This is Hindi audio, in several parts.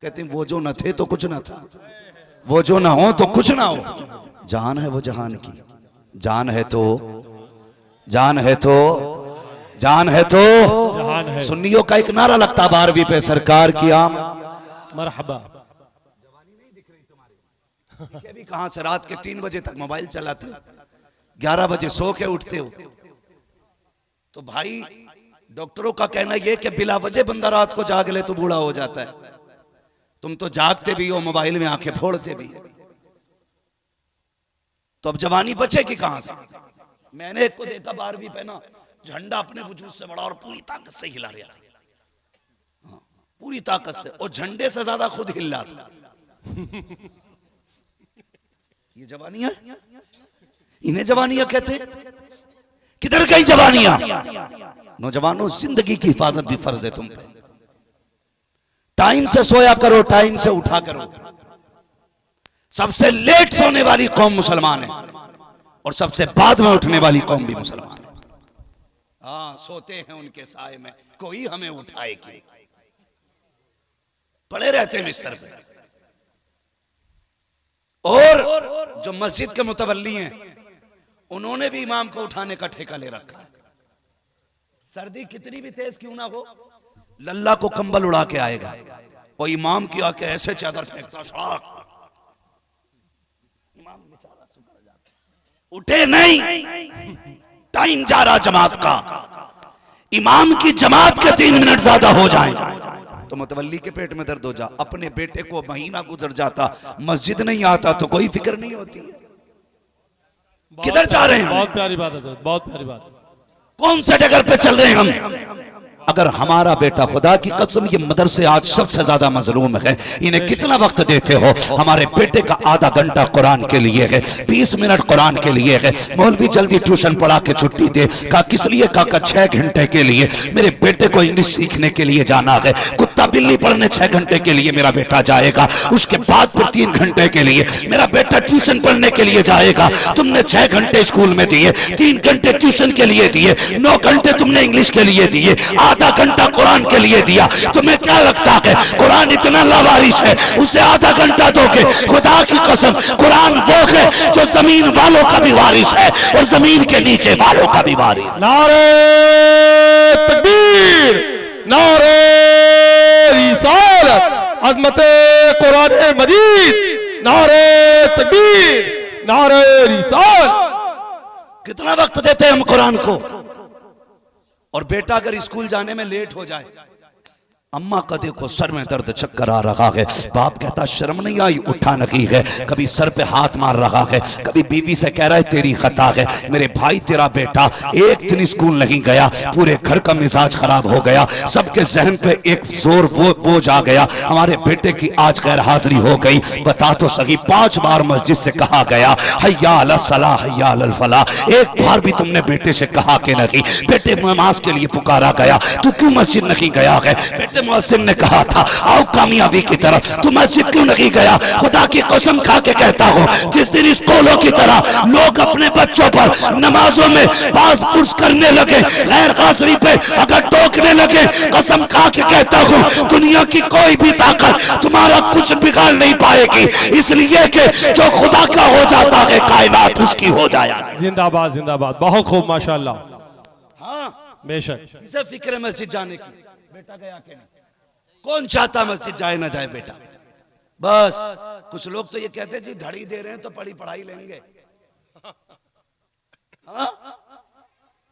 कहते हैं वो जो न थे तो कुछ न था, वो जो ना हो तो कुछ ना हो। जान है वो जहान की, जान है तो, जान है तो, जान है तो जहान है। सुन्नियों का एक नारा लगता 12वीं पे, सरकार की आम मरहबा। जवानी नहीं दिख रही तुम्हारी, ये भी कहां से रात के 3 बजे तक मोबाइल चलाते हो, 11 बजे सो के उठते हो। तो भाई डॉक्टरों का कहना यह कि बिला वजह बंदा रात को जाग ले तो बूढ़ा हो जाता है। तुम तो जागते भी हो, मोबाइल में आंखें फोड़ते भी है, तो अब जवानी बचेगी कहां से। मैंने एक को देखा 12वीं पे ना, झंडा अपने वजूद से बड़ा और पूरी ताकत से हिला रहा था, पूरी ताकत से, और झंडे से ज्यादा खुद हिल रहा था। ये जवानियां, इन्हें जवानियां कहते हैं। किधर गई जवानियां? नौजवानों, जिंदगी की हिफाजत भी फर्ज है तुम पे। टाइम से सोया करो, टाइम से उठा करो। सबसे लेट सोने वाली कौम मुसलमान है और सबसे बाद में उठने वाली कौम भी मुसलमान है। हाँ, सोते हैं उनके साए में, कोई हमें उठाए क्यों, पड़े रहते हैं बिस्तर पे। और जो मस्जिद के मुतवल्ली हैं, उन्होंने भी इमाम को उठाने का ठेका ले रखा है। सर्दी कितनी भी तेज क्यों ना हो, लल्ला को कंबल उड़ा के आएगा और इमाम की आके ऐसे चादर फेंकता, शाक, इमाम बेचारा सुकर जाता, उठे नहीं। टाइम जा रहा जमात का, इमाम की जमात के 3 मिनट ज्यादा हो जाएं तो मुतवल्ली के पेट में दर्द हो जा। अपने बेटे को महीना गुजर जाता, मस्जिद नहीं आता तो कोई फिक्र नहीं होती है। किधर जा रहे हैं? बहुत प्यारी बात है, बहुत प्यारी बात। कौन से जगह पे चल रहे हैं हम? अगर हमारा बेटा, खुदा की कसम ये मदरसे आज सबसे ज्यादा मजलूम है, इन्हें कितना वक्त देते हो? हमारे बेटे का आधा घंटा कुरान के लिए है, 20 मिनट कुरान के लिए है। मौलवी जल्दी ट्यूशन पढ़ा के छुट्टी दे। का किस लिए? का 6 घंटे के लिए। मेरे बेटे को इंग्लिश सीखने के लिए जाना है। कुत्ता बिल्ली पढ़ने 6 घंटे के लिए मेरा बेटा जाएगा, उसके बाद फिर 3 घंटे के लिए मेरा बेटा ट्यूशन पढ़ने के लिए जाएगा। तुमने 6 घंटे स्कूल में दिए, 3 घंटे ट्यूशन के लिए दिए, 9 घंटे तुमने इंग्लिश के लिए दिए, आधा घंटा कुरान के लिए दिया। तुम्हें क्या लगता है कुरान इतना लावारिस है, उसे आधा घंटा दोगे? खुदा की कसम, कुरान वो है जो जमीन वालों का भी वारिस है और जमीन के नीचे वालों का भी वारिस। नारे तकबीर, नारे रिसालत, अज़मते कुरान मजीद, नारे तकबीर, नारे रिसालत। कितना वक्त देते हैं हम कुरान को? और बेटा अगर स्कूल जाने में लेट हो जाए, अम्मा का देखो सर में दर्द, चक्कर आ रहा है, बाप कहता शर्म नहीं आई, उठा नहीं है, कभी सर पे हाथ मार रहा है, कभी बीवी से कह रहा है तेरी खता है। मेरे भाई, तेरा बेटा एक दिन स्कूल नहीं गया, पूरे घर का मिजाज खराब हो गया, सबके जहन पे एक जोर बोझ आ गया, हमारे बेटे की आज गैर हाजिरी हो गई। बता तो सही, 5 बार मस्जिद से कहा गया हय्या अला सलाह, हय्या अल फलाह, एक बार भी तुमने बेटे से कहा कि नहीं? बेटे नमाज के लिए पुकारा गया, तू क्यों मस्जिद नहीं गया है? बेटे मुअज्जिन ने कहा था आओ कामयाबी की तरफ, तू मस्जिद क्यों नहीं गया? खुदा की कसम खा के कहता हूं, जिस दिन स्कूलों की तरह लोग अपने बच्चों पर नमाजों में पास पुश करने लगे, गैर हाजिरी पे अगर टोकने लगे, कसम खा के कहता हूं दुनिया की कोई भी ताकत तुम्हारा कुछ बिगाड़ नहीं पाएगी, इसलिए कि जो खुदा का हो जाता है कायनात उसकी हो जाए। जिंदाबाद, जिंदाबाद, बहुत खूब, माशाल्लाह। हाँ, बेशक। किसे फिक्र है मस्जिद जाने की? बेटा गया कि नहीं? कौन चाहता मस्जिद जाए ना जाए बेटा? बस कुछ लोग तो ये कहते हैं जी धड़ी दे रहे हैं तो पढ़ी पढ़ाई लेंगे। हाँ?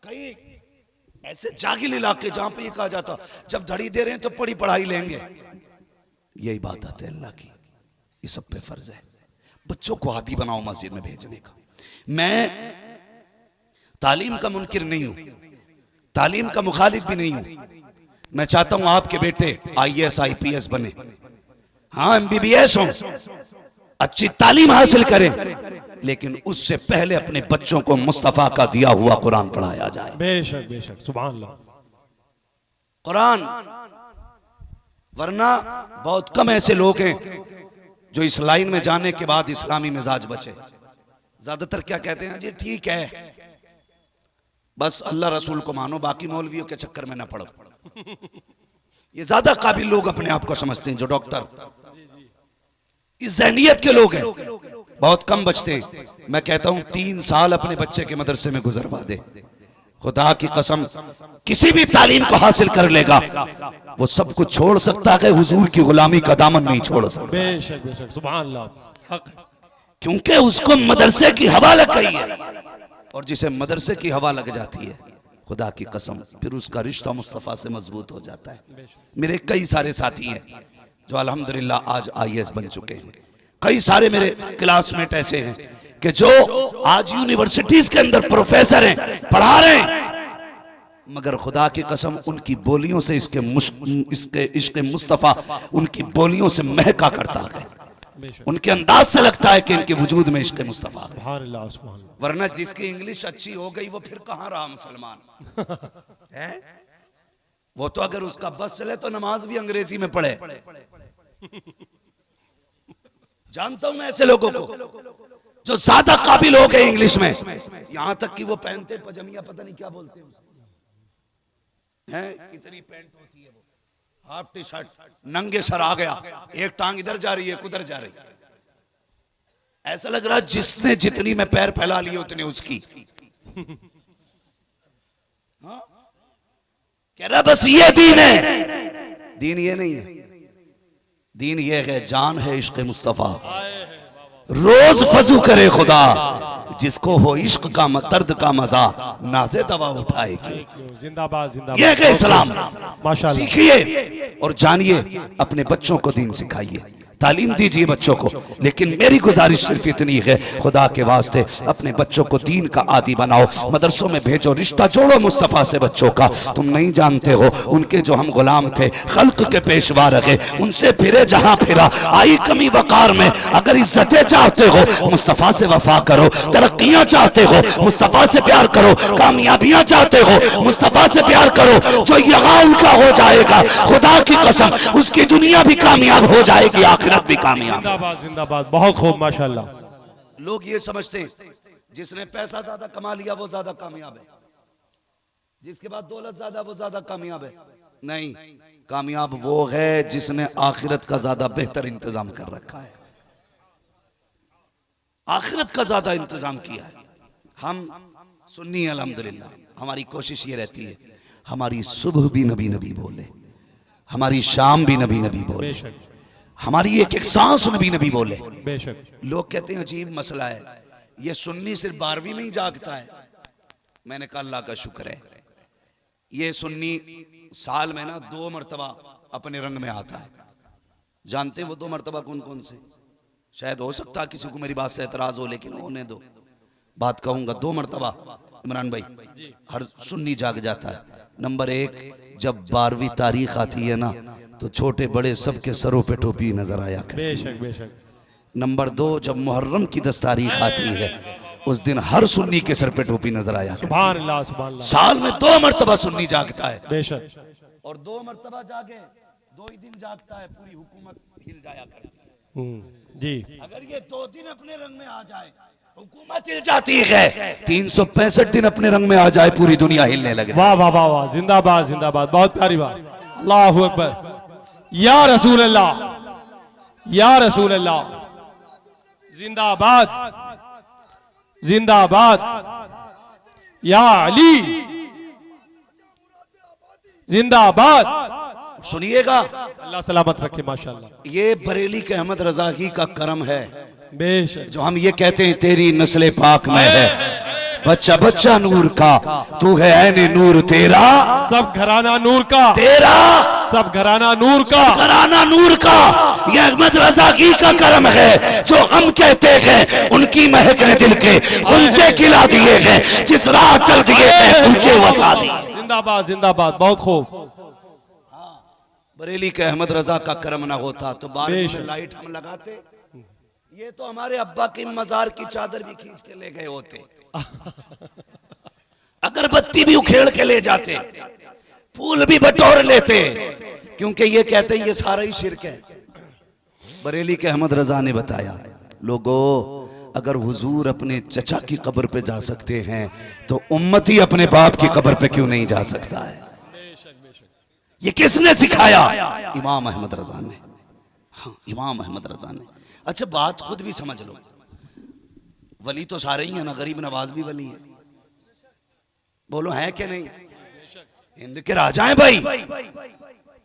कई ऐसे जागिल इलाके जहां पे ये कहा जाता जब धड़ी दे रहे हैं तो पढ़ी पढ़ाई लेंगे। यही बात आती है अल्लाह की, ये सब पे फर्ज है बच्चों को आदी बनाओ मस्जिद में भेजने का। मैं तालीम का मुनकिर नहीं हूं, तालीम का मुखालिफ भी नहीं हूं। मैं चाहता हूं आपके बेटे IAS IPS बने, हाँ MBBS हो, अच्छी तालीम हासिल करें, लेकिन उससे पहले अपने बच्चों को मुस्तफा का दिया हुआ कुरान पढ़ाया जाए। बेशक, बेशक, सुभान अल्लाह। कुरान, वरना बहुत कम ऐसे लोग हैं जो इस लाइन में जाने के बाद इस्लामी मिजाज बचे। ज्यादातर क्या कहते हैं जी ठीक है बस अल्लाह रसूल को मानो, बाकी मौलवियों के चक्कर में ना पड़ो। ये ज्यादा काबिल लोग अपने आप को समझते हैं, जो डॉक्टर इस ज़हनियत के लोग हैं, बहुत कम बचते हैं। मैं कहता हूं 3 साल अपने बच्चे के मदरसे में गुजरवा दे, खुदा की कसम किसी भी तालीम को हासिल कर लेगा, वो सब कुछ छोड़ सकता है, हुजूर की गुलामी का दामन नहीं छोड़ सकता। बेशक बेशक सुभान अल्लाह, हक है। क्योंकि उसको मदरसे की हवा लग गई है, और जिसे मदरसे की हवा लग जाती है, खुदा की कसम फिर उसका रिश्ता मुस्तफ़ा से मजबूत हो जाता है। मेरे कई सारे साथी हैं जो अल्हम्दुलिल्लाह आज IAS बन चुके हैं। कई सारे मेरे क्लासमेट ऐसे हैं कि जो आज यूनिवर्सिटीज के अंदर प्रोफेसर हैं, पढ़ा रहे हैं, मगर खुदा की कसम उनकी बोलियों से इसके इश्क़ मुस्तफ़ा उनकी बोलियों से महका करता है। उनके अंदाज से लगता है कि इनके वजूद में इश्क़ मुस्तफ़ा है। सुभान अल्लाह, सुभान अल्लाह। वरना जिसकी इंग्लिश अच्छी हो गई वो फिर कहां रहा मुसलमान है? वो तो अगर उसका बस चले तो नमाज भी अंग्रेजी में पढ़े। जानता हूं मैं ऐसे लोगों को जो ज्यादा काबिल हो गए इंग्लिश में, यहां तक कि वो पहनते पजामिया, पता नहीं क्या बोलते हैं, इतनी पैंट होती है, वो हाफ टी शर्ट, नंगे सर आ गया, एक टांग इधर जा रही है, उधर जा रही है, ऐसा लग रहा जिसने जितनी में पैर फैला लिए उतने उसकी। हाँ? कह रहा बस ये दीन है। दीन ये नहीं है, दीन ये है, जान है इश्क़ मुस्तफ़ा। रोज फजू करे खुदा, जिसको हो इश्क का दर्द का मजा, नाज़े दवा उठाएगी। जिंदाबाद जिंदाबाद, ये है इस्लाम। माशाअल्लाह। सीखिए और जानिए, अपने बच्चों को दीन सिखाइए, तालीम दीजिए बच्चों को। लेकिन मेरी गुजारिश सिर्फ इतनी है, खुदा के वास्ते अपने बच्चों को दीन का आदी बनाओ, मदरसों में भेजो, रिश्ता जोड़ो मुस्तफ़ा से बच्चों का। तुम नहीं जानते हो उनके जो हम गुलाम थे, खल्क के पेशवा रहे, उनसे फिरे जहां फिरा, आई कमी वकार में। अगर इज्जतें चाहते हो मुस्तफ़ा से वफा करो, तरक्कियां चाहते हो मुस्तफ़ा से प्यार करो, कामयाबियां चाहते हो मुस्तफ़ा से प्यार करो। जो यहाँ उनका हो जाएगा, खुदा की कसम उसकी दुनिया भी कामयाब हो जाएगी, आखिरत भी कामयाब। जिंदाबाद जिंदाबाद, बहुत खूब माशाअल्लाह। लोग ये समझते हैं जिसने पैसा ज्यादा कमा लिया वो ज्यादा कामयाब है, जिसके बाद दौलत ज्यादा वो ज्यादा कामयाब है। नहीं, कामयाब वो है जिसने आखिरत का ज्यादा बेहतर इंतजाम कर रखा है, आखिरत का ज्यादा इंतजाम किया है। हम सुन्नी अल्हम्दुलिल्लाह, हमारी कोशिश ये रहती है हमारी सुबह भी नबी नबी बोले, हमारी शाम भी नबी नबी बोले, हमारी एक एक सांस नबी नबी बोले। बेशक। लोग कहते हैं अजीब मसला है, ये सुन्नी सिर्फ 12वीं में ही जागता है। मैंने कहा अल्लाह का शुक्र है, ये सुन्नी साल में ना 2 मरतबा अपने रंग में आता है। जानते हैं वो 2 मरतबा कौन कौन से? शायद हो सकता है किसी को मेरी बात से एतराज हो, लेकिन होने दो, बात कहूंगा। 2 मरतबा इमरान भाई हर सुन्नी जाग जाता है। नंबर 1, जब 12वीं तारीख आती है ना, तो छोटे बड़े सबके सरों पे टोपी नजर आया करती है। बेशक बेशक। नंबर 2, जब मुहर्रम की 10 तारीख आती है, उस दिन हर सुन्नी के सर पे टोपी नजर आया करती है। सुभान अल्लाह, सुभान अल्लाह। साल में 2 मरतबा सुन्नी जागता है, बेशक। और 2 मरतबा जागे 2 ही दिन जागता है, पूरी हुकूमत हिल जाया करती है। जी। अगर ये 2 दिन अपने रंग में आ जाए, हुकूमत हिल जाती है। 365 दिन अपने रंग में आ जाए, पूरी दुनिया हिलने लगे। वाह वाह वाह वाह, जिंदाबाद जिंदाबाद, बहुत प्यारी बात। अल्लाहु अकबर, या रसूल अल्लाह, या रसूल अल्लाह, जिंदाबाद जिंदाबाद, या अली जिंदाबाद। सुनिएगा, अल्लाह सलामत रखे माशाअल्लाह। ये बरेली के अहमद रजा ही का करम है बेशक। जो हम ये कहते हैं तेरी नस्ल पाक में है, बच्चा बच्चा नूर का, तू है ऐने नूर तेरा, सब घराना नूर का, तेरा सब घराना नूर का, घराना नूर का। ये अहमद रजा की का करम है जो हम कहते हैं उनकी महक ने दिल के ऊंचे खिला दिए हैं, जिस राह चल दिए हैं ऊंचे वसा दिए। जिंदाबाद जिंदाबाद, बहुत खूब। बरेली के अहमद रजा का करम ना होता तो 12 में लाइट हम लगाते, ये तो हमारे अब्बा की मजार की चादर भी खींच के ले गए होते, अगरबत्ती भी उखेड़ के ले जाते, फूल भी बटोर लेते, क्योंकि ये कहते हैं ये सारा ही शिरक है। बरेली के अहमद रजा ने बताया, लोगों अगर हुजूर अपने चचा की कब्र पे जा सकते हैं तो उम्मती अपने बाप की कब्र पे क्यों नहीं जा सकता है? ये किसने सिखाया? इमाम अहमद रजा ने। हाँ, इमाम अहमद रजा ने। अच्छा बात खुद भी समझ लो, वली तो सारे ही हैं ना, गरीब नवाज भी वली है, बोलो है कि नहीं? हिंद के राजा हैं भाई,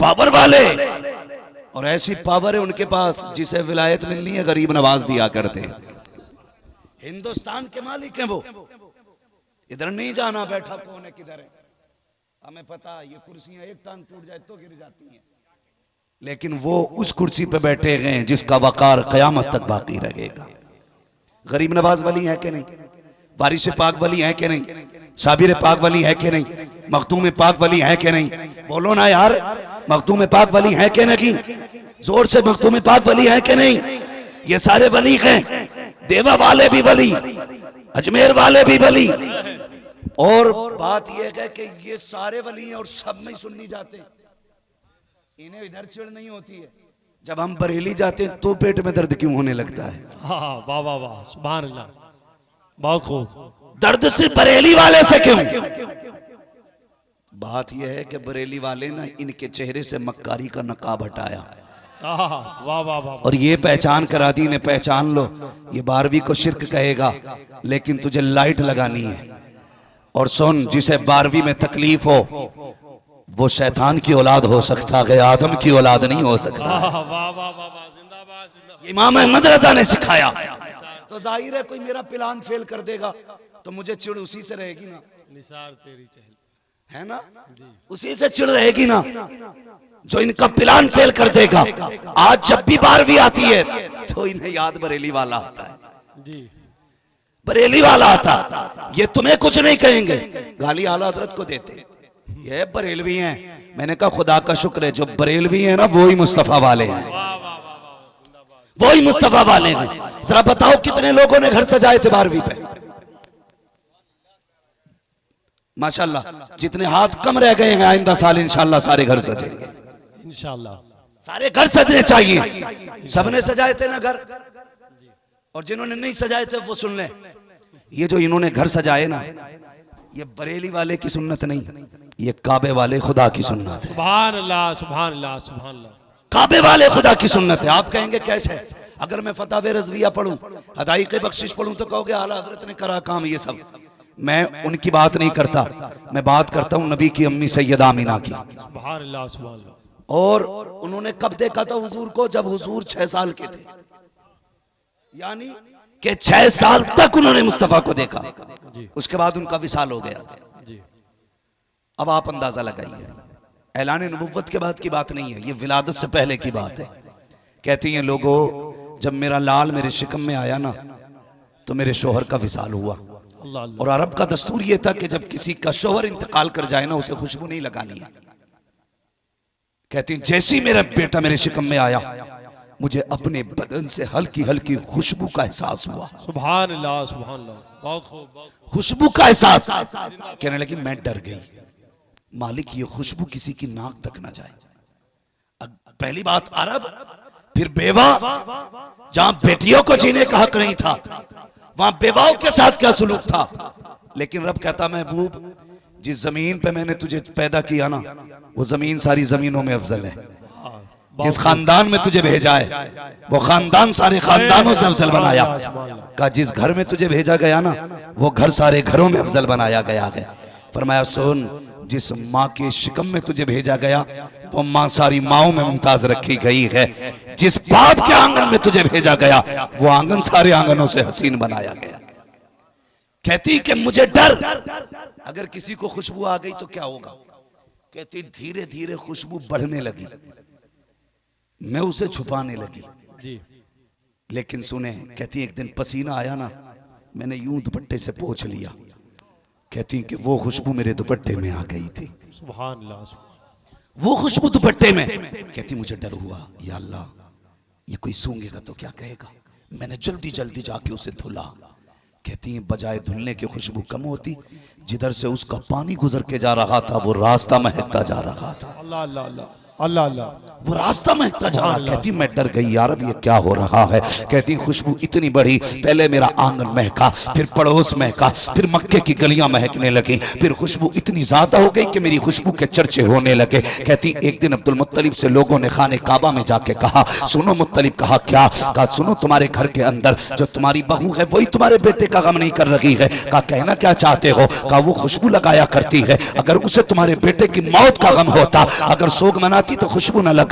पावर वाले, और ऐसी पावर है उनके पास जिसे विलायत मिलनी है गरीब नवाज दिया करते हैं। हिंदुस्तान के मालिक हैं वो, इधर नहीं जाना बैठा कौन है किधर है, हमें पता ये कुर्सियां एक टांग टूट जाए तो गिर जाती हैं, लेकिन वो उस कुर्सी पे बैठे हैं जिसका वकार कयामत तक बाकी रहेगा। गरीब नवाज वली है कि नहीं? वारिस पाक वली है कि नहीं? साबिर पाक वली है कि नहीं? मखदूम पाक वली है कि नहीं? बोलो ना यार, मखदूम पाक वली है कि नहीं? जोर से, मखदूम पाक वली है कि नहीं? ये सारे वली हैं, देवा वाले भी वली, अजमेर वाले भी वली। और बात यह है कि ये सारे वली हैं और सब में सुन्नी जाते हैं, इन्हें इधर चिढ़ नहीं होती है। जब हम बरेली जाते हैं तो पेट में दर्द क्यों होने लगता है? हाँ वाह वाह वाह, सुभान अल्लाह, बहुत खूब। दर्द सिर्फ बरेली वाले से क्यों? बात यह है कि बरेली वाले ना इनके चेहरे से मक्कारी का नकाब हटाया, वाह वाह वाह, और ये पहचान करा दी, इन्हें पहचान लो, ये 12वीं को शिर्क कहेगा लेकिन तुझे लाइट लगानी है। और सुन, जिसे 12वीं में तकलीफ हो वो शैतान की औलाद हो सकता है, आदम की औलाद नहीं हो सकता। वाह वाह वाह वाह, जिंदाबाद जिंदाबाद। इमाम अहमद रजा ने सिखाया, तो जाहिर है कोई मेरा प्लान फेल कर देगा तो मुझे चिढ़ उसी से रहेगी ना, निसार तेरी चहल, है ना, उसी से चिढ़ रहेगी ना जो इनका प्लान फेल कर देगा। आज जब भी 12वीं आती है तो इन्हें याद बरेली वाला आता है जी, बरेली वाला आता। ये तुम्हें कुछ नहीं कहेंगे, गाली आला हजरत को देते, ये बरेलवी हैं। मैंने कहा खुदा का शुक्र है जो बरेलवी हैं ना वो ही मुस्तफा वाले हैं, वो ही मुस्तफा वाले हैं। जरा बताओ कितने लोगों ने घर सजाए थे 12वीं पे? माशाल्लाह, जितने हाथ कम रह गए हैं आइंदा साल इंशाल्लाह सारे घर सजेंगे, इंशाल्लाह सारे घर सजने चाहिए। सबने सजाए थे ना घर, और जिन्होंने नहीं सजाए थे वो सुन ले, ये जो इन्होंने घर सजाए ना ये बरेली वाले की सुन्नत नहीं, ये काबे वाले खुदा की सुन्नत है। सुभान अल्लाह सुभान अल्लाह सुभान अल्लाह, काबे वाले खुदा की सुन्नत है। आप कहेंगे कैसे? अगर मैं फतावे रज़विया पढ़ूं, हदाई के बख्शिश पढ़ूं तो कहोगे आला हजरत ने करा काम ये सब। मैं उनकी बात नहीं करता, मैं बात करता हूं नबी की अम्मी सैयदा आमिना की। सुभान अल्लाह सुभान अल्लाह। और उन्होंने कब देखा था हुजूर को? जब हुजूर 6 साल के थे, यानी कि 6 साल तक उन्होंने मुस्तफा को देखा, उसके बाद उनका विसाल हो गया। अब आप अंदाजा लगाइए, ऐलान नबुव्वत के बाद की बात नहीं है, ये विलादत से पहले की बात है। कहती हैं लोगों, जब मेरा लाल मेरे शिकम में आया ना तो मेरे शोहर का विसाल हुआ। अल्लाह अल्लाह। और अरब का दस्तूर ये था कि जब किसी का शोहर इंतकाल कर जाए ना उसे खुशबू नहीं लगानी है। कहती जैसे ही मेरा बेटा मेरे शिकम में आया मुझे अपने बदन से हल्की हल्की खुशबू का एहसास हुआ। सुभान अल्लाह सुभान अल्लाह, बहुत खूब बहुत खूब। खुशबू का एहसास। कहने लगी मैं डर गई, मालिक ये खुशबू किसी की नाक तक ना जाए। पहली बात अरब, फिर बेवा, जहां बेटियों को जीने का हक नहीं था वहां बेवाओं के साथ क्या सुलूक था। लेकिन रब कहता महबूब जिस जमीन पे मैंने तुझे पैदा किया ना वो जमीन सारी जमीनों में अफजल है। जिस खानदान में तुझे भेजा है वो खानदान सारे खानदानों से अफजल बनाया। का जिस घर में तुझे भेजा गया ना वो घर सारे घरों में अफजल बनाया गया है। फरमाया सुन, जिस माँ के शिकम में तुझे भेजा गया वो माँ सारी माओं में मुमताज रखी गई है। जिस बाप के आंगन में तुझे भेजा गया वो आंगन सारे आंगनों से हसीन बनाया गया। कहती कि मुझे डर, अगर किसी को खुशबू आ गई तो क्या होगा। कहती धीरे धीरे खुशबू बढ़ने लगी, मैं उसे छुपाने लगी जी। लेकिन सुने, कहती एक दिन पसीना आया ना मैंने यूं दुपट्टे से पोंछ लिया। कहती कि वो खुशबू मेरे दुपट्टे में आ गई थी। सुभान अल्लाह, वो खुशबू दुपट्टे में। कहती मुझे डर हुआ, या अल्लाह ये कोई सूंघेगा तो क्या कहेगा। मैंने जल्दी जल्दी जाके उसे धुला। कहती है बजाय धुलने की खुशबू कम होती, जिधर से उसका पानी गुजर के जा रहा था वो रास्ता महकता जा रहा था। अल्लाह अल्लाह अल्लाह अल्लाह अल्लाह। वो रास्ता महकता जा रहा। कहती मैं डर गई, यार अब ये क्या हो रहा है। कहती खुशबू इतनी बड़ी, पहले मेरा आंगन महका, फिर पड़ोस महका, फिर मक्के की गलियां महकने लगी, फिर खुशबू इतनी ज्यादा हो गई कि मेरी खुशबू के चर्चे होने लगे। कहती एक दिन अब्दुल मुत्तलिब से लोगों ने खाने काबा में जाके कहा, सुनो मुत्तलिब। कहा क्या? कहा सुनो, तुम्हारे घर के अंदर जो तुम्हारी बहू है वही तुम्हारे बेटे का गम नहीं कर रही है। कहा कहना क्या चाहते हो? कहा वो खुशबू लगाया करती है, अगर उसे तुम्हारे बेटे की मौत का गम होता, अगर सोग मनाती तो खुशबू न लगाती।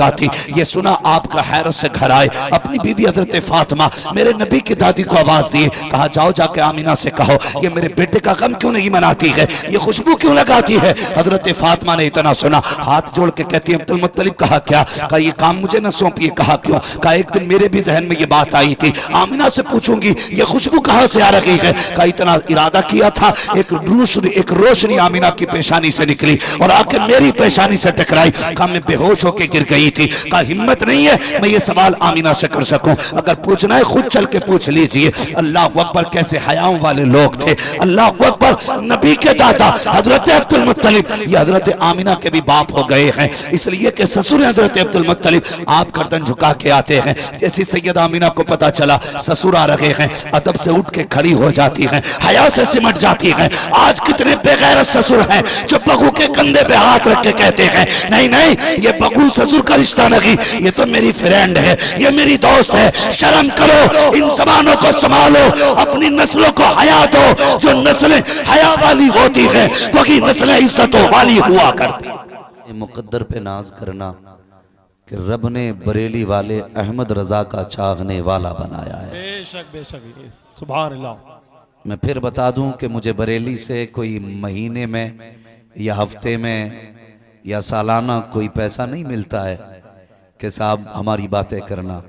ये सुना आपका हैरत से घर आए, अपनी बीवी हजरत फातिमा मेरे नबी की दादी को आवाज दी। कहा जाओ जाके आमिना से कहो ये मेरे बेटे का गम क्यों नहीं मनाती है, ये खुशबू क्यों लगाती है। हजरत फातिमा ने इतना सुना, हाथ जोड़ के कहती है अब्दुल मुत्तलिब। कहा क्या? कहा ये काम मुझे न सौंपिए। कहा क्यों? कहा एक दिन मेरे भी जहन में ये बात आई थी, आमिना से पूछूंगी ये खुशबू कहां से आ रही है। कहा इतना इरादा किया था, एक रोशनी आमिना की पेशानी से निकली और आके मेरी पेशानी से टकराई। कहा मैं बेहोश होकर गिर गई थी। कहा हिम्मत नहीं है मैं ये सवाल आमिना से कर सकूं, अगर पूछना है खुद चल के पूछ लीजिए। अल्लाह अकबर, कैसे हयाओं वाले लोग थे। अल्लाह अकबर, नबी के दादा हजरत अब्दुल मुत्तलिब ये हजरत आमिना के भी बाप हो गए हैं, इसलिए कि ससुर हजरत अब्दुल मुत्तलिब आप गर्दन झुका के आते हैं। जैसी सैयद आमिना को पता चला ससुर आ रहे हैं, अदब से उठ के खड़ी हो जाती हैं, हया से सिमट जाती हैं। आज कितने बेगैरत ससुर हैं जो बहू के कंधे पे हाथ रख के कहते हैं नहीं नहीं ये बहू ससुर का रिश्ता नहीं, ये तो मेरी फ्रेंड है, ये मेरी दोस्त है। शर्म करो, इन जबानों को संभालो, अपनी नस्लों को हया दो। जो नस्लें हया वाली होती है वही नस्लें इज्जतों वाली हुआ करती। मुकद्दर पे नाज करना कि रब ने बरेली वाले अहमद रजा का चाहने वाला बनाया है। बेशक बेशक, सुभान अल्लाह। मैं फिर बता दूं कि मुझे बरेली से कोई महीने में या हफ्ते में या सालाना कोई पैसा नहीं मिलता है कि साहब हमारी बातें करना।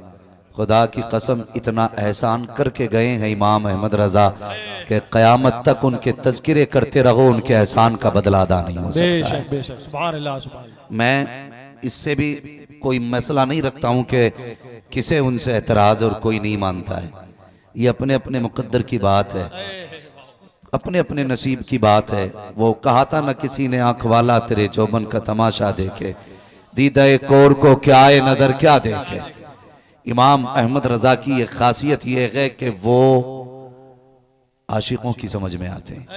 खुदा की कसम इतना एहसान करके गए हैं इमाम अहमद रजा कि क़यामत तक उनके तज़किरे करते रहो, उनके एहसान का बदला अदा नहीं हो सकता है। बेशक बेशक, सुभान अल्लाह सुभान अल्लाह। मैं इससे भी कोई मसला नहीं रखता हूं कि किसे उनसे एतराज़ और कोई नहीं मानता है। ये अपने अपने मुकद्दर की बात है, अपने अपने नसीब की बात है। वो कहा था ना किसी ने, आंख वाला तेरे चौबन का तमाशा देखे, दीदाए कोर को क्या है नजर क्या देखे। इमाम अहमद रजा की ये खासियत ये है कि वो आशिकों की समझ में आते हैं,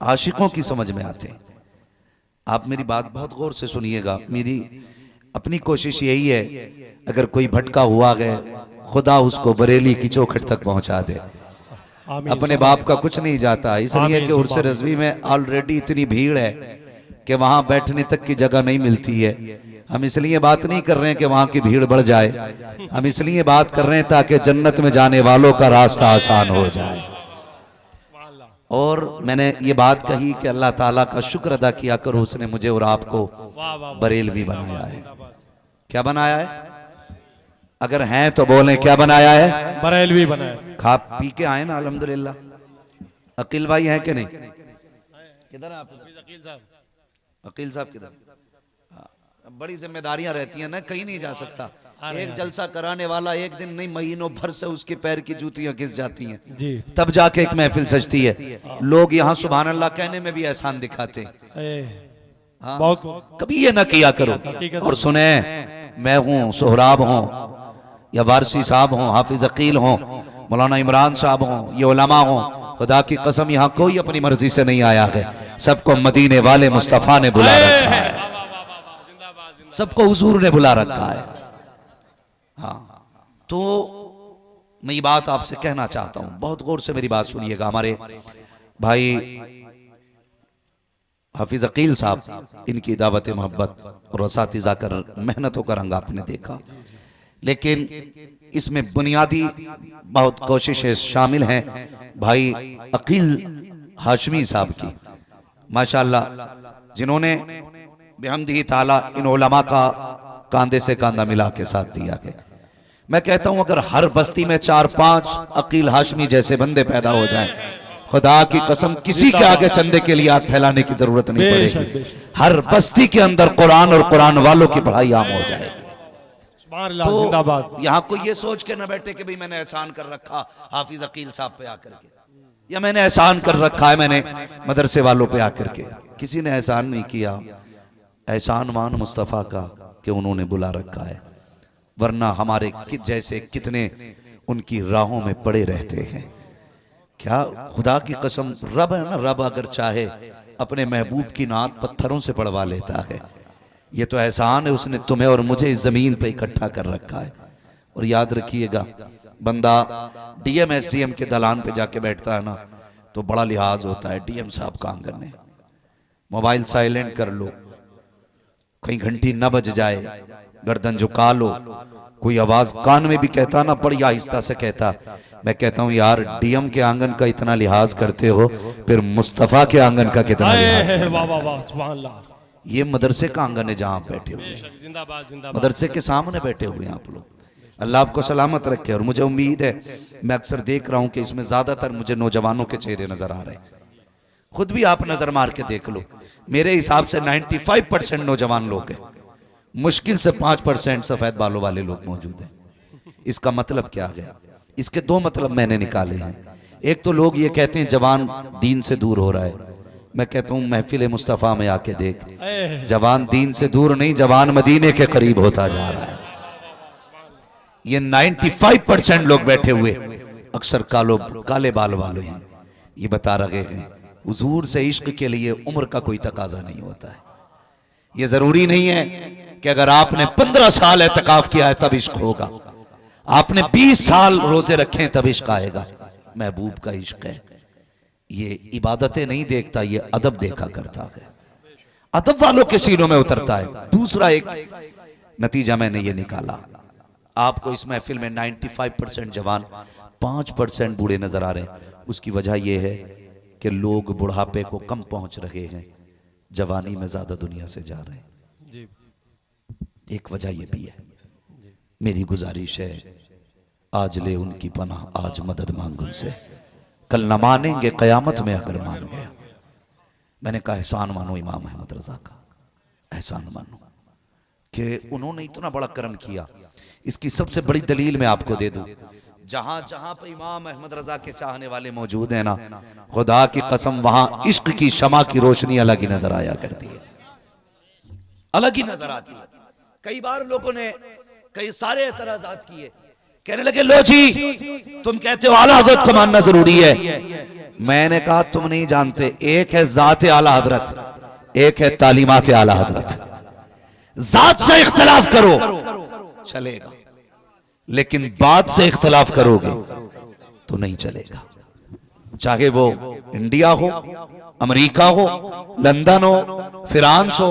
आशिकों की समझ में आते हैं। आप मेरी बात बहुत गौर से सुनिएगा। मेरी अपनी कोशिश यही है, अगर कोई भटका हुआ गए खुदा उसको बरेली की चौखट तक पहुंचा दे। अपने बाप का कुछ नहीं जाता, इसलिए कि उर्स रज़वी में ऑलरेडी इतनी भीड़ है कि वहां बैठने तक की जगह नहीं मिलती है। हम इसलिए बात नहीं कर रहे हैं कि वहां की भीड़ बढ़ जाए, हम इसलिए बात कर रहे हैं ताकि जन्नत में जाने वालों का रास्ता आसान हो जाए। और मैंने ये बात कही कि अल्लाह ताला का शुक्र अदा किया करो, उसने मुझे और आपको बरेलवी बनाया है। क्या बनाया है? अगर हैं तो बोलें क्या बनाया है? बरेलवी बनाया। खा पी के आए ना अल्हम्दुलिल्लाह। अकील भाई हैं कि नहीं? किधर है आप? अकील साहब किधर? बड़ी जिम्मेदारियां रहती हैं ना, कहीं नहीं जा सकता। एक जलसा कराने वाला एक दिन नहीं महीनों भर से उसके पैर की जूतियां घिस जाती हैं जी, तब जाके एक महफिल सजती है। लोग यहाँ सुभान अल्लाह कहने में भी एहसान दिखाते हैं। हाँ, कभी ये ना किया करो। और सुने, मैं हूँ, सोहराब हूँ या वारसी साहब हूँ, हाफिज अकील हूँ, मौलाना इमरान साहब हूँ, ये उलमा हूँ, खुदा की कसम यहाँ कोई अपनी मर्जी से नहीं आया है। सबको मदीने वाले मुस्तफा ने बुला रखा है, सबको हुजूर ने बुला रखा है। हाँ, तो मैं ये बात आपसे कहना चाहता हूं, बहुत गौर से मेरी बात सुनिएगा। हमारे भाई हाफिज अकील साहब, इनकी दावत मोहब्बत और असातिज़ा कर मेहनतों का रंग आपने देखा, लेकिन इसमें बुनियादी बहुत कोशिशें शामिल हैं भाई अकील हाशमी साहब की, माशाअल्लाह, जिन्होंने बेहमदिही ताला इन उलमा का कांधे से कांधा मिला के साथ दिया है। मैं कहता हूं अगर हर बस्ती में 4-5 अकील हाशमी जैसे बंदे पैदा हो जाएं, खुदा की कसम किसी के आगे चंदे के लिए हाथ फैलाने की जरूरत नहीं पड़ेगी। हर बस्ती के अंदर कुरान और कुरान वालों की पढ़ाई आम हो जाएगी। तो यहाँ कोई ये सोच के न बैठे कि भाई मैंने एहसान कर रखा हाफिज अकील साहब पे आकर के, या मैंने एहसान कर रखा है मैंने मदरसे वालों पे आकर के। किसी ने एहसान नहीं किया। एहसान मान मुस्तफ़ा का कि उन्होंने बुला रखा है, वरना हमारे जैसे कितने उनकी राहों में पड़े रहते हैं। क्या खुदा की कसम, रब है ना, रब अगर चाहे अपने महबूब की नात पत्थरों से पड़वा लेता है। ये तो एहसान है, उसने तुम्हें और मुझे इस जमीन पे इकट्ठा कर रखा है। और याद रखिएगा, बंदा डीएम एसडीएम के दलान पे जाके बैठता है ना, तो बड़ा लिहाज होता है डीएम साहब का आंगन में। मोबाइल साइलेंट कर लो, कहीं घंटी न बज जाए, गर्दन झुका लो, कोई आवाज कान में भी कहता ना, बड़ी आहिस्ता से कहता। मैं कहता हूं यार, डीएम के आंगन का इतना लिहाज करते हो, फिर मुस्तफा के आंगन का कितना लिहाज करते हो? वाह वाह वाह, सुभान अल्लाह। ये मदरसे का आंगन है जहां आप बैठे हुए हैं, जिंदाबाद जिंदाबाद। मदरसे के सामने बैठे हुए हैं आप लोग। अल्लाह आपको सलामत रखे। और मुझे उम्मीद है, मैं अक्सर देख रहा हूं कि इसमें ज्यादातर मुझे नौजवानों के चेहरे नजर आ रहे हैं। खुद भी आप नजर मार के देख लो, मेरे हिसाब से 95% नौजवान लोग हैं, मुश्किल से 5% सफेद बालों वाले लोग मौजूद हैं। इसका मतलब क्या है? इसके दो मतलब मैंने निकाले हैं। एक तो लोग ये कहते हैं जवान दीन से दूर हो रहा है। मैं कहता हूं महफिल मुस्तफ़ा में आके देख, जवान दीन से दूर नहीं, जवान मदीने के करीब होता जा रहा है। ये 95% लोग बैठे हुए अक्सर काले बाल वाले हैं। ये बता रहे हैं हुजूर से इश्क के लिए उम्र का कोई तकाजा नहीं होता है। ये जरूरी नहीं है कि अगर आपने 15 साल एतकाफ किया है तब इश्क होगा, आपने 20 साल रोजे रखे तब इश्क आएगा। महबूब का इश्क है, ये इबादतें नहीं देखता, ये अदब देखा करता है, अदब वालों के सीनों में उतरता है। दूसरा एक नतीजा मैंने ये निकाला, आपको इस महफिल में 95% जवान, 5% बूढ़े नजर आ रहे हैं। उसकी वजह यह है कि लोग बुढ़ापे को कम पहुंच रहे हैं, जवानी में ज्यादा दुनिया से जा रहे हैं। एक वजह यह भी है। मेरी गुजारिश है, आज ले उनकी पनाह, आज मदद मांग उनसे, कल न मानेंगे कयामत में अगर मान गया। मैंने कहा एहसान मानो इमाम अहमद रजा का, एहसान मानो कि उन्होंने इतना बड़ा करम किया। इसकी सबसे बड़ी दलील मैं आपको दे दूं, जहां जहां पर इमाम अहमद रजा के चाहने वाले मौजूद हैं ना, खुदा की कसम वहां इश्क की शमा की रोशनी अलग ही नजर आया करती है, अलग ही नजर आती है। कई बार लोगों ने कई सारे एतराजात किए, कहने लगे लो जी तुम कहते हो आला हजरत को मानना जरूरी है। मैंने कहा तुम नहीं जानते, एक है जाते आला हजरत, एक है तालीमात आला हजरत। जात से इख्तलाफ करो चलेगा, लेकिन बात से इख्तलाफ करोगे तो नहीं चलेगा। चाहे वो इंडिया हो, अमेरिका हो, लंदन हो, फ्रांस हो,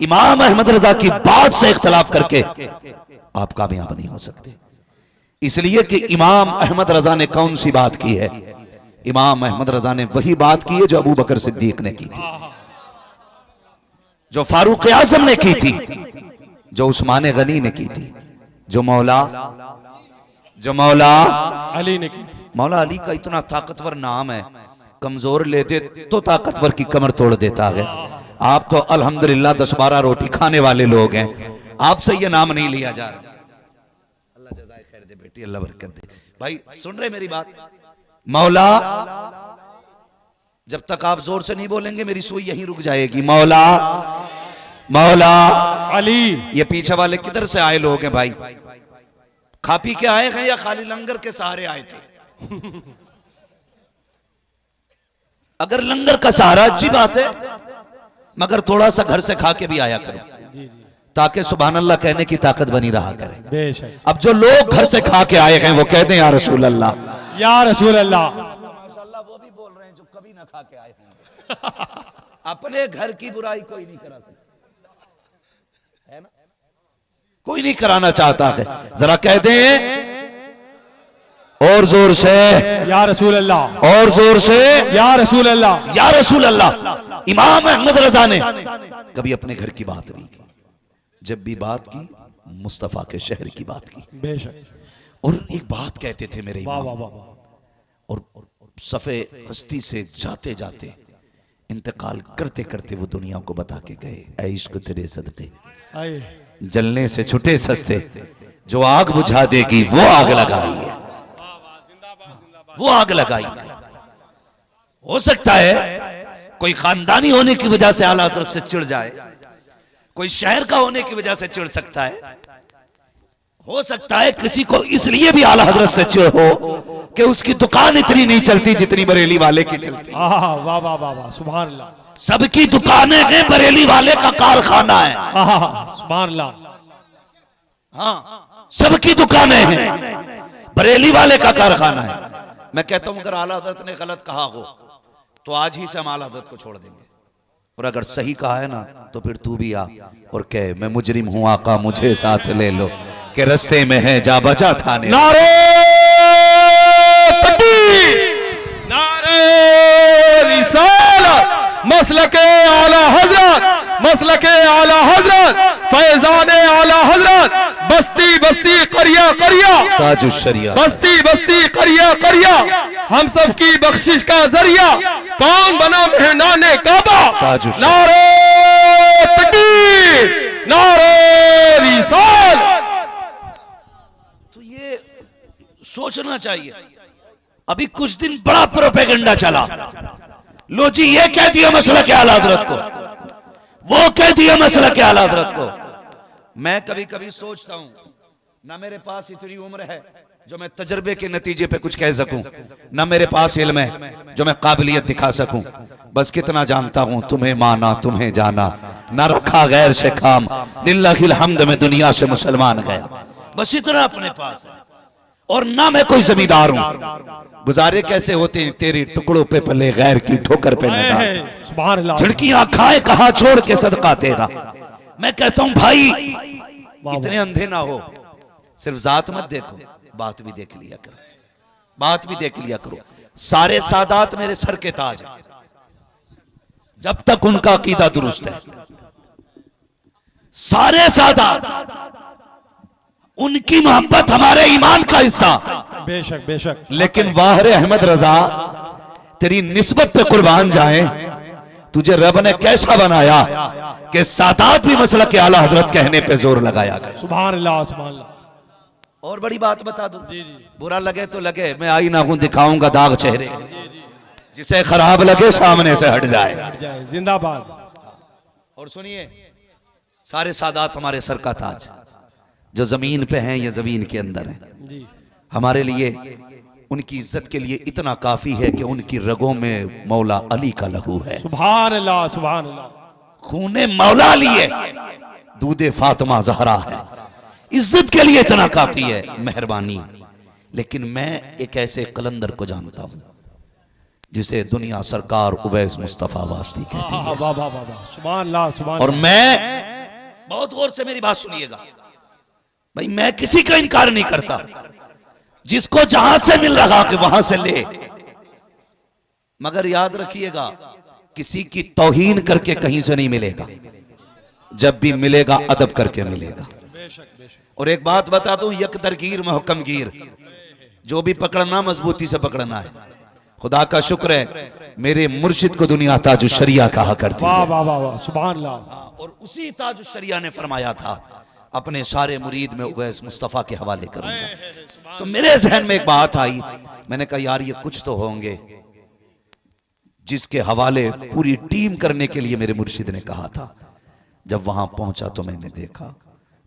इमाम अहमद रजा की बात से इख्तलाफ करके आप कामयाब नहीं हो सकते। इसलिए कि इमाम अहमद रजा ने कौन सी बात की है? इमाम अहमद रजा ने वही बात की है जो अबू बकर सिद्दीक ने की थी, जो फारूक आजम ने की थी, जो उस्मान गनी ने की थी, जो मौला अली ने की थी। मौला अली का इतना ताकतवर नाम है, कमजोर लेते तो ताकतवर की कमर तोड़ देता है। आप तो अल्हम्दुलिल्लाह 10-12 रोटी खाने वाले लोग हैं, आपसे ये नाम नहीं लिया जा रहा। अल्लाह जज़ाए खैर दे बेटी, अल्लाह बरकत दे। भाई सुन रहे मेरी बात? मौला, जब तक आप जोर से नहीं बोलेंगे मेरी सुई यहीं रुक जाएगी। मौला अली। ये पीछे वाले किधर से आए लोग हैं भाई? खा पी के आए हैं या खाली लंगर के सहारे आए थे? अगर लंगर का सहारा अच्छी बात है, मगर थोड़ा सा घर से खा के भी आया करो, ताकि सुभान अल्लाह कहने की ताकत बनी रहा करे। बेशक। अब जो लोग घर से खा के आए हैं वो कहते हैं या रसूल अल्लाह, या रसूल अल्लाह। माशाअल्लाह वो भी बोल रहे हैं जो कभी ना खा के आए हैं। अपने घर की बुराई कोई नहीं करा सकता है ना, कोई नहीं कराना चाहता है। जरा कह दें और जोर से या रसूल अल्लाह, और जोर से या रसूल अल्लाह, या रसूल अल्लाह। इमाम अहमद रजा ने कभी अपने घर की बात नहीं की, जब भी बात की मुस्तफा के शहर की बात की। बेशक। और एक बात कहते थे मेरे वाह इमाम, वाह वाह। और सफ़े हस्ती से जाते जाते इंतकाल करते करते वो दुनिया को बता के गए, ऐ इश्क तेरे सदके आए। जलने से छुटे सस्ते, जो आग बुझा देगी वो आग लगाई है, वो आग लगाई है। हो सकता है कोई खानदानी होने की वजह से आला हज़रत से चिढ़ जाए, कोई शहर का होने की वजह से चिढ़ सकता है, हो सकता है किसी को इसलिए भी आला हजरत से चिढ़ हो कि उसकी दुकान इतनी नहीं चलती जितनी बरेली वाले की चलती। वाह वाह वाह वाह वाह, सुभान अल्लाह। सबकी दुकानें हैं, बरेली वाले का कारखाना है। सुभान अल्लाह। हाँ, सबकी दुकानें हैं, बरेली वाले का कारखाना है। मैं कहता हूं अगर आला हजरत ने गलत कहा हो तो आज ही से हम आला हजरत को छोड़ देंगे, और अगर सही कहा है ना तो फिर तू भी आ और कह मैं मुजरिम हूं आका मुझे साथ ले लो के रस्ते में है जा बजा थाने। नारे तकबीर, नारे रिसालत, मसलके आला हजरत, मसलके आला हजरत, फैजाने आला हजरत, बस्ती बस्ती करिया करिया, ताजुश शरिया, बस्ती बस्ती करिया करिया, हम सब की बख्शिश का जरिया, कौन बना मेहनाने काबा। ताजुश नारे तकबीर, नारे रिसालत। तो ये सोचना चाहिए। अभी कुछ दिन बड़ा प्रोपेगेंडा चला, लो जी ये कह दिया मसला के आला हजरत को, वो कह दिया मसला के आला हजरत को। मैं कभी कभी सोचता हूं ना मेरे पास इतनी उम्र है जो मैं तजर्बे के नतीजे पे कुछ कह सकूं, ना मेरे पास इल्म है जो मैं काबिलियत दिखा सकूं। बस कितना जानता हूं तुम्हें माना तुम्हें जाना, ना रखा गैर से काम, लिल्लाहिल हम्द में दुनिया से मुसलमान गया। बस इतना अपने पास है, और ना मैं कोई जमींदार हूं। गुजारे कैसे होते हैं तेरे टुकड़ों पे पले गैर की ठोकर पे न डाल, सुभान अल्लाह। झिड़कियां खाए कहा छोड़ के सदका तेरा। मैं कहता हूं भाई इतने अंधे ना हो, सिर्फ जात मत देखो, बात भी देख लिया करो, बात भी देख लिया करो। सारे सादात मेरे सर के ताज हैं, जब तक उनका अकीदा दुरुस्त है। सारे सादात, उनकी मोहब्बत हमारे ईमान का हिस्सा। बेशक बेशक। लेकिन वाहरे अहमद रजा तेरी निस्बत पे कुर्बान जाए, तुझे रब ने कैसा बनाया कि सादात भी मसला के आला हजरत कहने पे जोर लगाया गया। सुभान अल्लाह सुभान अल्लाह। और बड़ी बात बता दूं, बुरा लगे तो लगे, मैं आई ना हूं दिखाऊंगा दाग चेहरे, जिसे खराब लगे सामने से हट जाए। जिंदाबाद। और सुनिए, सारे सादात हमारे सर का ताज, जो जमीन पे हैं या जमीन के अंदर हैं। हमारे लिए उनकी इज्जत के लिए इतना काफी है कि उनकी रगों में मौला अली का लहू है। सुभान अल्लाह सुभान अल्लाह। खूने मौला अली है, दूधे फातिमा जहरा है। इज्जत के लिए इतना काफी है, मेहरबानी। लेकिन मैं एक ऐसे कलंदर को जानता हूं जिसे दुनिया सरकार उवैस मुस्तफा वास्ती कहती है। सुभान अल्लाह सुभान। और मैं, बहुत गौर से मेरी बात सुनिएगा भाई, मैं किसी का इनकार नहीं करता, जिसको जहां से मिल रहा कि वहां से ले, मगर याद रखिएगा किसी की तौहीन करके कहीं से नहीं मिलेगा, जब भी मिलेगा अदब करके मिलेगा। और एक बात बता दूं, यकदरगीर महकमगीर, जो भी पकड़ना मजबूती से पकड़ना है। खुदा का शुक्र है मेरे मुर्शिद को दुनिया ताजुश शरिया कहा करती है। वाह वाह वाह वाह सुभान अल्लाह। और उसी ताजुश शरिया ने फरमाया था अपने सारे मुरीद में उवैस मुस्तफा के हवाले करूंगा। तो मेरे जहन में एक बात आई, मैंने कहा यार ये कुछ तो होंगे जिसके हवाले पूरी टीम करने के लिए मेरे मुर्शिद ने कहा था। जब वहां पहुंचा तो मैंने देखा,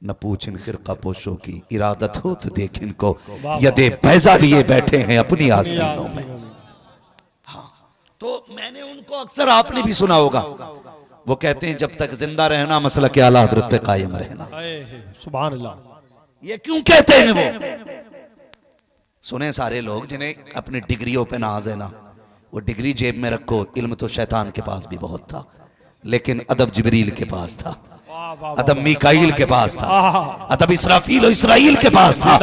न पूछ इन फिरका पोशों की इरादत हो तो देख इनको, यदे पैसा लिए बैठे हैं अपनी आस्तीनों में। हाँ, तो मैंने उनको अक्सर आपने भी सुना होगा, वो कहते हैं जब तक जिंदा रहना मसला के आला हजरत पे कायम रहना। सुभान अल्लाह। ये क्यों कहते हैं वो? सुने सारे लोग जिन्हें अपनी डिग्रियों पे नाज है ना, वो डिग्री जेब में रखो, इल्म तो शैतान के पास भी बहुत था, लेकिन अदब जिब्रील के पास था, अदब मीकाईल के पास था, अदब इसराफील और इसराइल के पास था,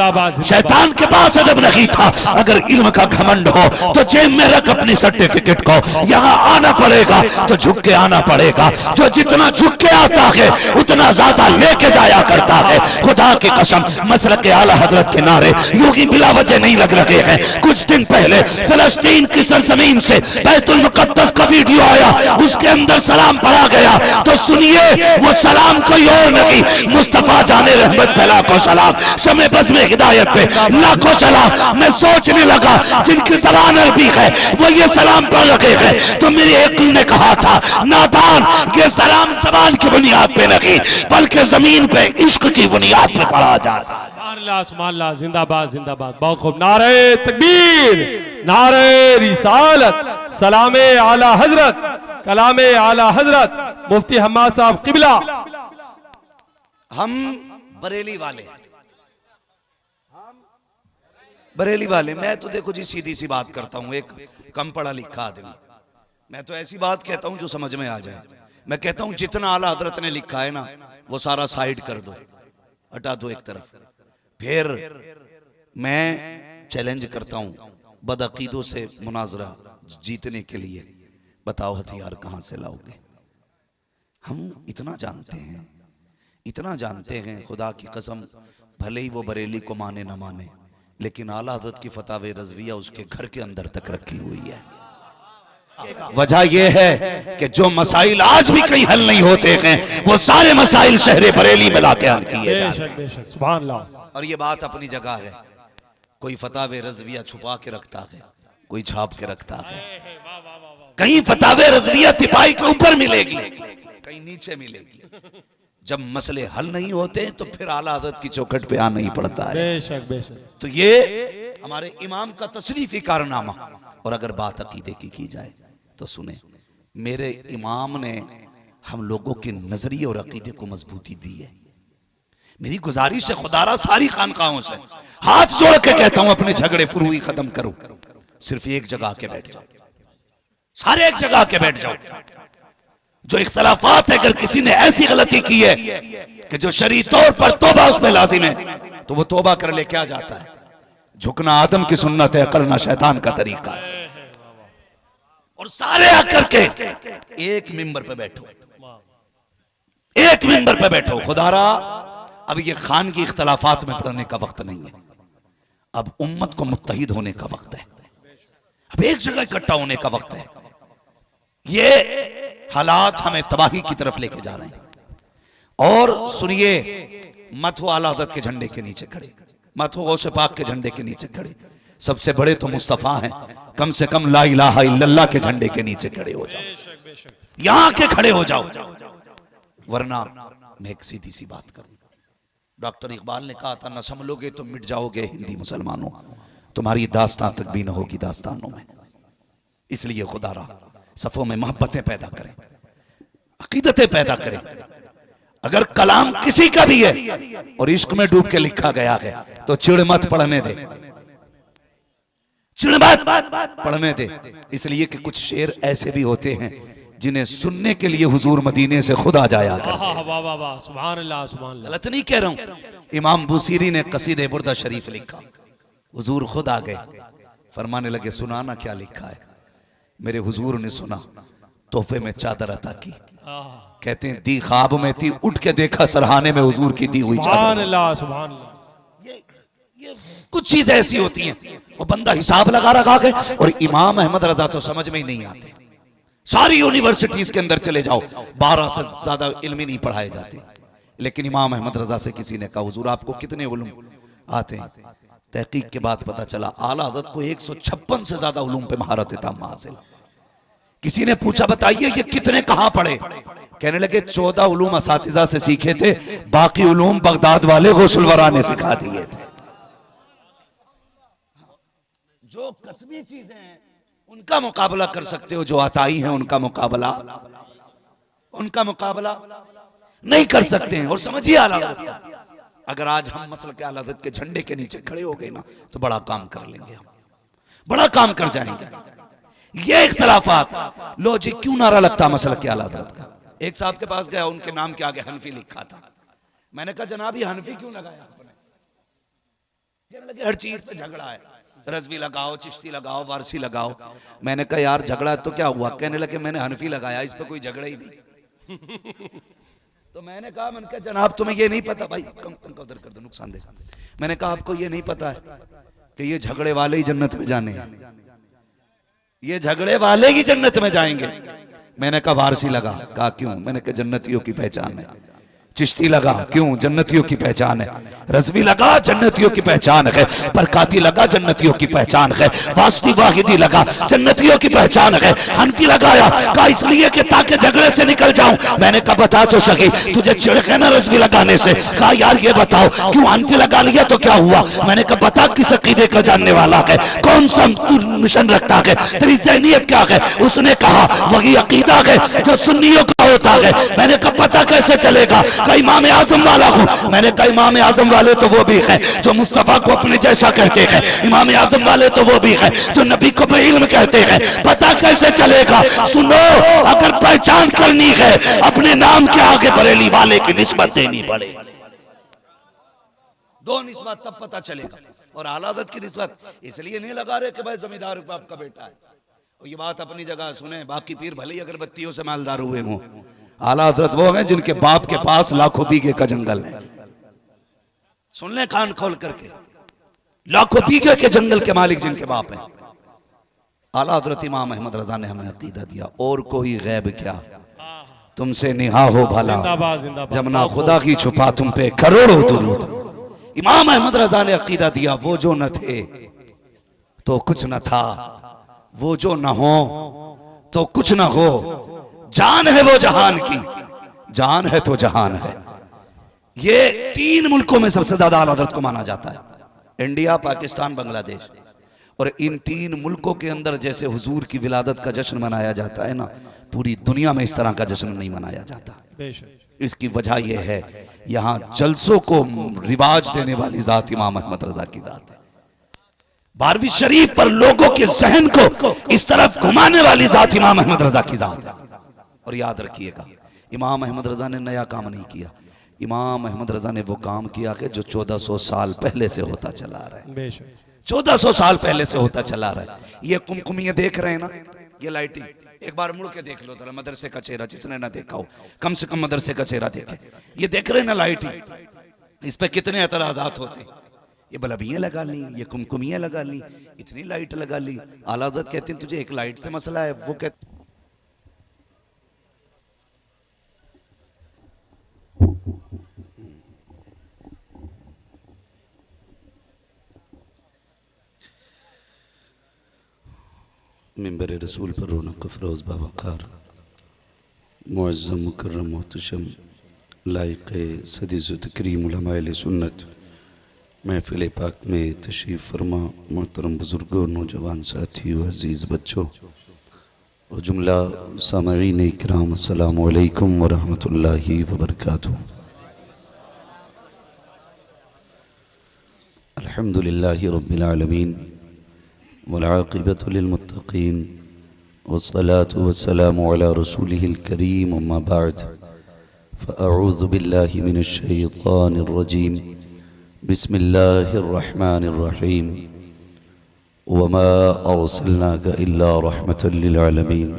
शैतान के पास अदब नहीं था। अगर इल्म का घमंड हो तो जेब में रख अपनी सर्टिफिकेट को, यहाँ आना पड़ेगा तो झुक के आना पड़ेगा। जो जितना झुक के आता है उतना ज्यादा लेके जाया करता है। खुदा की कसम, मसलक के आला हजरत के नारे यूं ही बिला वजह नहीं लग रहे हैं। कुछ दिन पहले फिलिस्तीन की सरजमीन से बैतुल मुकद्दस का वीडियो आया, उसके अंदर सलाम पढ़ा गया, तो सुनिए वो सलाम सलाम कोई और नहीं, मुस्तफा जाने रहमत पे लाखों सलाम, शमे बज़्म हिदायत पे लाखों सलाम। मैं सोचने लगा जिनकी ज़बान अरबी है वो ये सलाम पढ़ रहे हैं, तो मेरी एक ने कहा था नादान, ये सलाम ज़बान की बुनियाद पे नहीं बल्कि जमीन पे इश्क की बुनियाद पे पढ़ा जाता है। सुभान अल्लाह, जिंदाबाद जिंदाबाद, बहुत खूब। नारे तकबीर, नारे रिसालत, सलामे आला हजरत, कलामे आला हजरत मुफ्ती हम्माद साहब किबला। हम बरेली वाले, बरेली वाले। मैं तो देखो जी सीधी सी बात करता हूं, एक कम पढ़ा लिखा आदमी, मैं तो ऐसी बात कहता हूं जो समझ में आ जाए। मैं कहता हूं जितना आला हजरत ने लिखा है ना वो सारा साइड कर दो, हटा दो एक तरफ। फिर मैं चैलेंज करता हूं बदअकीदों से मुनाजरा जीतने के लिए, बताओ हथियार कहां से लाओगे? हम इतना जानते हैं, इतना जानते हैं, खुदा की कसम, भले ही वो बरेली को माने ना माने, लेकिन आला हज़रत की फतावे रज़विया उसके घर के अंदर तक रखी हुई है। वजह यह है कि जो मसाइल आज भी कहीं हल नहीं होते हैं वो सारे मसाइल शहर बरेली में लाके हल किए जाते हैं। सुभान अल्लाह। और ये बात अपनी जगह है। कोई फतावे रज़विया छुपा के रखता है, कोई छाप के रखता है। कहीं फतावे रज़विया तिपाही के ऊपर मिलेगी, कहीं नीचे मिलेगी। जब मसले हल नहीं होते तो फिर आला हज़रत की चौखट पे आना ही पड़ता है। बेशक बेशक। तो ये हमारे इमाम का तशरीफी कारनामा। और अगर बात अकीदे की जाए तो सुने, मेरे इमाम ने हम लोगों के नजरिए और अकीदे को मजबूती दी है। मेरी गुजारिश है खुदारा सारी खानकाहों से हाथ जोड़ के कहता हूं अपने झगड़े फुरुई खत्म करो, सिर्फ एक जगह के बैठ जाओ, सारे एक जगह के बैठ जाओ। जो इख्तलाफात है, अगर किसी ने ऐसी गलती की है कि जो शरई तौर पर तौबा उसमें लाजिम है तो वो तौबा कर ले। क्या जाता है? झुकना आदम की सुन्नत है, अकलना शैतान का तरीका है। और सारे आकर के एक मिंबर पे बैठो, एक मिंबर पे बैठो। खुदारा अब ये खान की इख्तलाफात में पड़ने का वक्त नहीं है, अब उम्मत को मुत्तहिद होने का वक्त है, अब एक जगह इकट्ठा होने का वक्त है। ये हालात हमें तबाही की तरफ लेके जा रहे हैं। और सुनिए, मत हो आला हज़रत के झंडे के नीचे खड़े, मत हो गौसे पाक के झंडे के नीचे खड़े, सबसे बड़े तो मुस्तफा हैं, कम से कम ला इलाहा इल्लल्लाह के झंडे के नीचे खड़े हो जाओ, यहां के खड़े हो जाओ। वरना मैं एक सीधी सी बात करूं, डॉक्टर इकबाल ने कहा था, न संभलोगे तो मिट जाओगे हिंदी मुसलमानों, तुम्हारी दास्तान तक भी न होगी दास्तानों में। इसलिए खुदारा सफों में मोहब्बतें पैदा करें, अकीदतें पैदा करें। अगर कलाम किसी का भी है और इश्क में डूब के लिखा गया है तो चिड़ मत पढ़ने दे, चिड़ मत पढ़ने दे। इसलिए कि कुछ शेर ऐसे भी होते हैं जिन्हें सुनने के लिए हुजूर मदीने से खुद आ जाया करते। सुभान अल्लाह, सुभान अल्लाह। गलत नहीं कह रहा हूं। इमाम बुसीरी ने कसीदे बुर्दा शरीफ लिखा, हुजूर खुद आ गए, फरमाने लगे सुनाना क्या लिखा है। मेरे हुजूर ने सुना, तोहफे में चादर अता की। कहते हैं दी ख्वाब में थी, उठ के देखा सरहाने में हुजूर की दी हुई चादर। सुभान अल्लाह, सुभान अल्लाह। ये कुछ चीजें ऐसी होती हैं वो बंदा हिसाब लगा रखा है। और इमाम अहमद रजा तो समझ में ही नहीं आते। सारी यूनिवर्सिटीज के अंदर चले जाओ, 12 से ज्यादा इल्म नहीं पढ़ाए जाते, लेकिन इमाम अहमद रजा से किसी ने कहा हुजूर आपको कितने उलूम आते हैं? तहकीक के बाद पता चला आला हज़रत को 156 से ज्यादा उलूम पे महारत ताम्मा हासिल। किसी ने पूछा बताइए ये कितने कहां पढ़े? कहने लगे 14 उलूम असातिज़ा से सीखे थे, बाकी उलूम बगदाद वाले गौसुल वरा ने सिखा दिए थे। जो कसबी चीजें हैं उनका मुकाबला कर सकते हो, जो अताई हैं उनका मुकाबला नहीं कर सकते हैं। और समझिए आला हज़रत का, अगर आज हम मसल के आला हज़रत के झंडे के नीचे खड़े हो गए ना तो बड़ा काम कर लेंगे, हम बड़ा काम कर जाएंगे। ये इख्तलाफात, लो जी क्यों नारा लगता मसल के आला हज़रत का? एक साहब के पास गया, उनके नाम के आगे हनफी लिखा था। मैंने कहा जनाब ये हनफी क्यों लगाया आपने? कहने लगे हर चीज पे झगड़ा है, रज़वी लगाओ, चिश्ती लगाओ, वारसी लगाओ। मैंने कहा यार झगड़ा तो क्या हुआ? कहने लगे मैंने हनफी लगाया, इस पे कोई झगड़ा ही नहीं। तो मैंने कहा जनाब तुम्हें ये नहीं पता भाई, कम उधर कर दो, नुकसान देखा। मैंने कहा आपको ये नहीं पता है कि ये झगड़े वाले ही जन्नत में जाने हैं, ये झगड़े वाले ही जन्नत में जाएंगे। मैंने कहा वारसी लगा। कहा क्यों? मैंने कहा जन्नतियों की पहचान है, चिश्ती लगा, क्यों? जन्नतियों की पहचान है। रज़वी लगा, जन्नतियों की पहचान है। बरकाती लगा, जन्नतियों की पहचान है। वास्ती वाहिदी लगा, जन्नतियों की पहचान है। हनफी लगाया, कहा इसलिए कि ताकि झगड़े से निकल जाऊं। मैंने कहा बता तो सकी, तुझे चिढ़ है ना रज़वी लगाने से? कहा यार ये बताओ क्यों हनफी लगा लिया तो क्या हुआ? मैंने कहा बता किस अकीदे का जानने वाला है, कौन सा मिशन रखता है, तेरी ज़हनियत क्या है? उसने कहा वही अकीदा है जो सुन्नियों का होता है। मैंने कहा पता कैसे चलेगा? कहा इमाम आजम वाला हूं। मैंने कहा इमाम आजम वाले तो वो भी है जो मुस्तफा को अपने जैसा कहते हैं, इमाम आजम वाले तो वो भी है जो नबी को बेइल्म कहते हैं। पता कैसे चलेगा? सुनो, अगर पहचान करनी है अपने नाम के आगे बरेली वाले की निस्बत देनी पड़े। दो निस्बत तब पता चलेगा। और आला हज़रत की निस्बत इसलिए नहीं लगा रहे कि भाई जमींदार बाप का बेटा है। और ये बात अपनी जगह सुने, बाकी पीर भले ही अगरबत्तियों से मालदार हुए हों, आला हज़रत वो हैं जिनके बाप के पास लाखों बीघे का जंगल है। सुन ले कान खोल करके, लाखों बीघे के जंगल के मालिक जिनके बाप हैं। आला हज़रत इमाम अहमद रज़ा ने हमें अकीदा दिया, और कोई गैब क्या तुमसे निहा हो भला, जिंदाबाद जिंदाबाद। जब ना खुदा की छुपा तुम पे करोड़ों दुरूद। इमाम अहमद रज़ा ने अकीदा दिया, वो जो न थे तो कुछ न था, वो जो न हो तो कुछ न हो, जान है वो जहान की, जान है तो जहान है। ये 3 मुल्कों में सबसे ज्यादा आला हज़रत को माना जाता है, इंडिया, पाकिस्तान, बांग्लादेश। और इन 3 मुल्कों के अंदर जैसे हुजूर की विलादत का जश्न मनाया जाता है ना, पूरी दुनिया में इस तरह का जश्न नहीं मनाया जाता। इसकी वजह यह है, यहां जलसों को रिवाज देने वाली जात इमाम अहमद रज़ा की जात है। 12वीं शरीफ पर लोगों के जहन को इस तरफ घुमाने वाली जात इमाम अहमद रज़ा की जात है। और याद रखिएगा, इमाम अहमद रज़ा ने नया काम नहीं किया, इमाम अहमद रज़ा ने वो काम किया कि जो 1400 साल पहले से होता चला रहा है। 1400 साल पहले से होता चला रहा है। ये कुमकुमियां देख रहे हैं ना, ये लाइटिंग, एक बार मुड़ के देख लो जरा मदरसे का चेहरा, जिसने ना देखा हो कम से कम मदरसे का चेहरा देखे। ये देख रहे हैं ना लाइटिंग, इस पे कितने एतराजात होते। ये बल्बियां लगा ली, ये कुमकुमियां लगा ली, इतनी लाइट लगा ली। आला हज़रत कहते हैं तुझे एक लाइट से मसला है, वो कहते मिंबर रसूल पर रौनक अफरोज़ बावक़ार मुअज़्ज़म मुकर्रम मोहतशम लायक़ सदीज़ तकरीम उलमाए सुन्नत महफ़िल पाक में तशरीफ़ फरमा मोहतरम बुज़ुर्गों, नौजवान साथियों, अज़ीज़ बच्चों और जुमला सामईन इकराम, अस्सलामु अलैकुम व रहमतुल्लाहि व बरकातुहू। अल्हम्दुलिल्लाहि रब्बिल आलमीन वल आक़िबतु लिल मुत्तक़ीन वस्सलातु वस्सलामु अला रसूलिहिल करीम, अम्मा बअद, फ़अऊज़ु बिल्लाहि मिनश शैतानिर रजीम, बिस्मिल्लाहिर रहमानिर रहीम, वमा अर्सलनाका इल्ला रहमतल लिल आलमीन,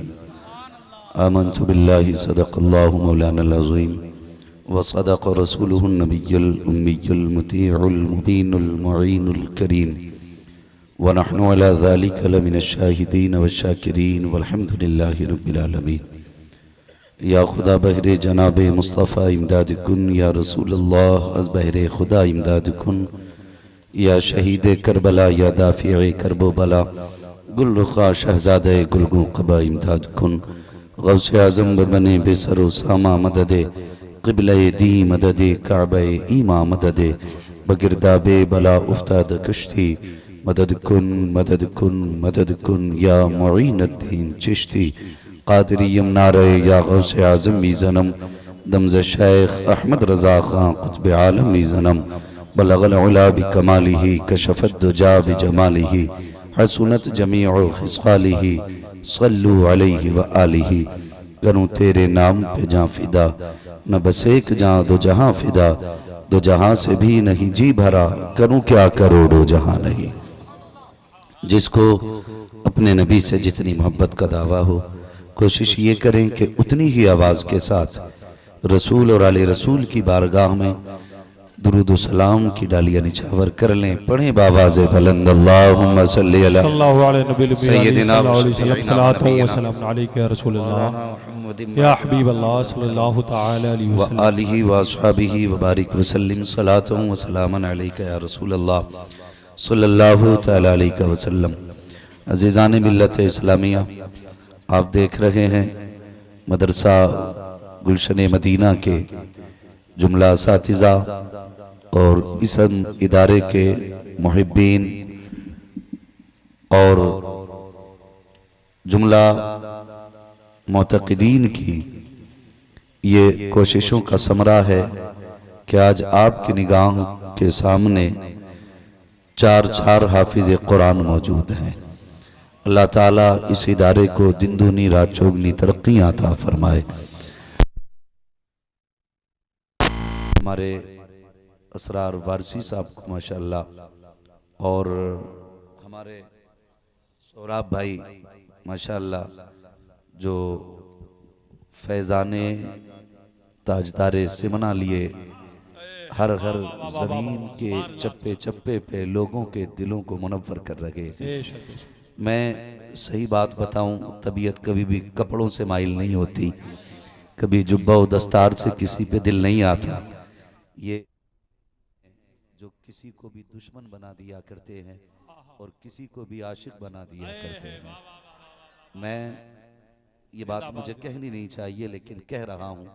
आमन्तु बिल्लाहि सदक़ल्लाहु मौलानल अज़ीम व सदक़ रसूलुहुन नबियुल उम्मियुल मुतीउल मुबीनुल मुईनुल करीम व नहनु अला ज़ालिका लमिनश शाहिदीन व शाकिरीन वल्हम्दुलिल्लाहि रब्बिल आलमीन। या खुदा बहरे जनाब मुस्तफ़ा इमदाद कुन, या रसूल अल्लाह अज़ बहरे खुदा इमदाद कुन, या शहीद करबला, या दाफ़िए करबो बला, गुल रुखा शहज़ादे गुलगो क़बा इमदाद कुन, गौसे आज़म बने बेसरो सामा मददे, क़िबले दी मददे, काबे ईमा मददे, बगिरदाबे बला उफ्ताद कश्ती, मदद कुन मदद कुन मदद कुन, या मुईनुद्दीन चिश्ती क़ादिरी यमनारे, या गौसे आज़म मीज़नम दमज़ शेख अहमद रज़ा ख़ां क़ुत्ब आलम मीज़नम, बलगल उला बिकमालिही कशफ़त दुजा बिजमालिही, हसनत जमीउ खिसालिही, सल्लु अलैहि व आलिही। करूँ तेरे नाम पे जाँ फिदा, न बस एक जाँ दो जहाँ फिदा, दो जहाँ से भी नहीं जी भरा, करूँ क्या करोड़ों जहाँ नहीं। जिसको अपने नबी से जितनी मोहब्बत का दावा हो, कोशिश ये करें कि उतनी ही आवाज़ के साथ रसूल और आले रसूल की बारगाह में दुरूद सलाम की डालियां निछावर कर लें। पढ़ें बावाज़े बुलंद अल्लाहुम्मा सल्ली अला सल्लल्लाहु अलैहि सय्यदिना वसल्लम सलातो व सलाम अलैका या रसूलल्लाह या हबीबल्लाह सल्लल्लाहु तआला अलैहि व वसल्लम आलिहि व अस्हाबिहि व बारिक वसल्लिम सलातो व सलामन अलैका या रसूलल्लाह सल्लल्लाहु तआला अलैहि वसल्लम। अज़ीज़ान मिल्लत इस्लामिया, आप देख रहे हैं मदरसा गुलशन मदीना के जुमला असातिज़ा और इस इदारे के मुहिब्बीन और जुमला मोतक़दीन की ये कोशिशों का समरा है कि आज आपकी निगाह के सामने चार हाफिज कुरान मौजूद हैं। अल्लाह ताला इस इदारे को दिन दूनी रात चौगनी तरक्की अता फरमाए। हमारे असरार वारसी साहब को माशाअल्लाह और हमारे सौराब भाई माशाअल्लाह जो फैज़ाने ताजदारे सिमना लिए हर ज़मीन के चप्पे चप्पे पे लोगों के दिलों को मुनव्वर कर रहे हैं। मैं सही बात बताऊं, तबीयत कभी भी कपड़ों से माइल नहीं होती, कभी जुब्बा व दस्तार से किसी पे दिल नहीं आता। ये जो किसी को भी दुश्मन बना दिया करते हैं और किसी को भी आशिक बना दिया करते हैं। मैं ये बात मुझे कहनी नहीं चाहिए लेकिन कह रहा हूँ।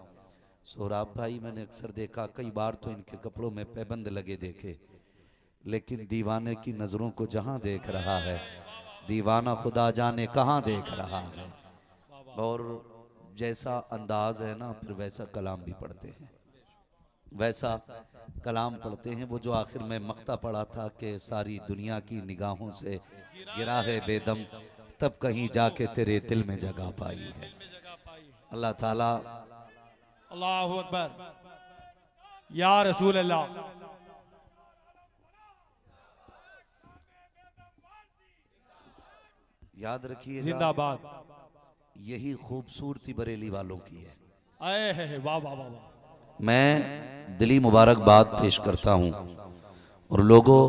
सोहराब भाई मैंने अक्सर देखा, कई बार तो इनके कपड़ों में पैबंद लगे देखे, लेकिन दीवाने की नजरों को जहां देख रहा है दीवाना खुदा जाने कहां देख रहा है। और जैसा अंदाज है ना, फिर वैसा कलाम भी पढ़ते हैं, वैसा कलाम पढ़ते हैं। वो जो आखिर में मक्ता पढ़ा था कि सारी दुनिया की निगाहों से गिरा है बेदम, तब कहीं जाके तेरे दिल में जगह पाई है। अल्लाह ताला अल्लाहु अकबर या रसूल अल्लाह। याद रखिए, जिंदाबाद। यही खूबसूरती बरेली वालों की है। आए है वाह वाह वाह वाह। मैं दिली मुबारकबाद पेश करता हूं और लोगों